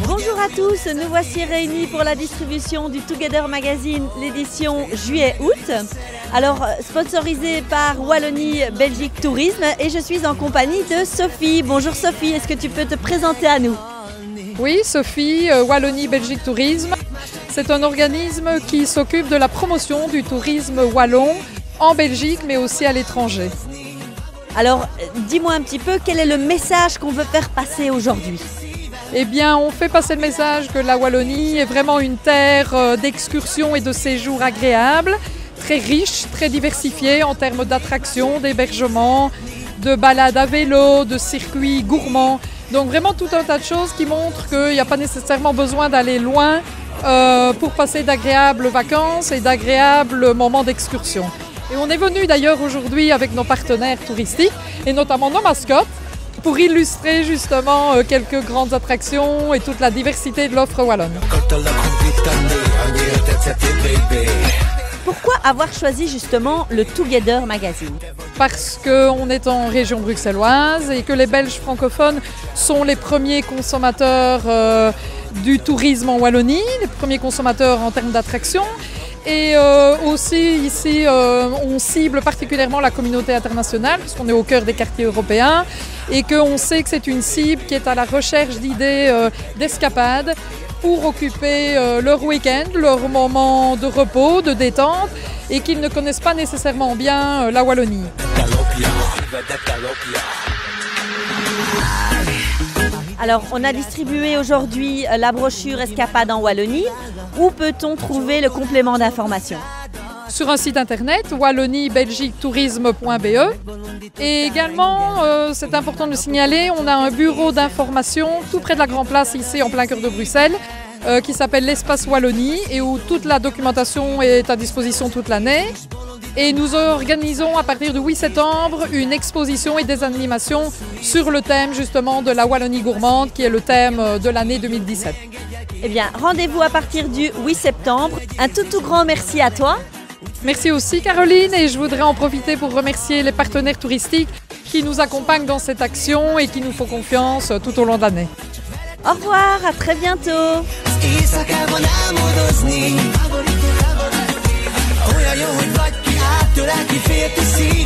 Bonjour à tous, nous voici réunis pour la distribution du Together Magazine, l'édition juillet-août. Alors, sponsorisé par Wallonie Belgique Tourisme, et je suis en compagnie de Sophie. Bonjour Sophie, est-ce que tu peux te présenter à nous? Oui, Sophie, Wallonie Belgique Tourisme. C'est un organisme qui s'occupe de la promotion du tourisme wallon en Belgique, mais aussi à l'étranger. Alors, dis-moi un petit peu, quel est le message qu'on veut faire passer aujourd'hui? Eh bien, on fait passer le message que la Wallonie est vraiment une terre d'excursions et de séjours agréables, très riche, très diversifiée en termes d'attractions, d'hébergements, de balades à vélo, de circuits gourmands. Donc vraiment tout un tas de choses qui montrent qu'il n'y a pas nécessairement besoin d'aller loin pour passer d'agréables vacances et d'agréables moments d'excursion. Et on est venu d'ailleurs aujourd'hui avec nos partenaires touristiques et notamment nos mascottes pour illustrer justement quelques grandes attractions et toute la diversité de l'offre wallonne. Pourquoi avoir choisi justement le Together Magazine? Parce qu'on est en région bruxelloise et que les Belges francophones sont les premiers consommateurs du tourisme en Wallonie, les premiers consommateurs en termes d'attractions. Et aussi ici, on cible particulièrement la communauté internationale, parce qu'on est au cœur des quartiers européens et qu'on sait que c'est une cible qui est à la recherche d'idées d'escapades pour occuper leur week-end, leur moment de repos, de détente, et qu'ils ne connaissent pas nécessairement bien la Wallonie. Alors, on a distribué aujourd'hui la brochure Escapade en Wallonie. Où peut-on trouver le complément d'information? Sur un site internet, walloniebelgiquetourisme.be. Et également, c'est important de le signaler, on a un bureau d'information tout près de la Grand Place, ici en plein cœur de Bruxelles, qui s'appelle l'Espace Wallonie et où toute la documentation est à disposition toute l'année. Et nous organisons à partir du 8 septembre une exposition et des animations sur le thème justement de la Wallonie gourmande, qui est le thème de l'année 2017. Eh bien, rendez-vous à partir du 8 septembre. Un tout grand merci à toi. Merci aussi Caroline, et je voudrais en profiter pour remercier les partenaires touristiques qui nous accompagnent dans cette action et qui nous font confiance tout au long de l'année. Au revoir, à très bientôt. Olyan jó, hogy vagy ki, át tőle, ki fél, ki szív.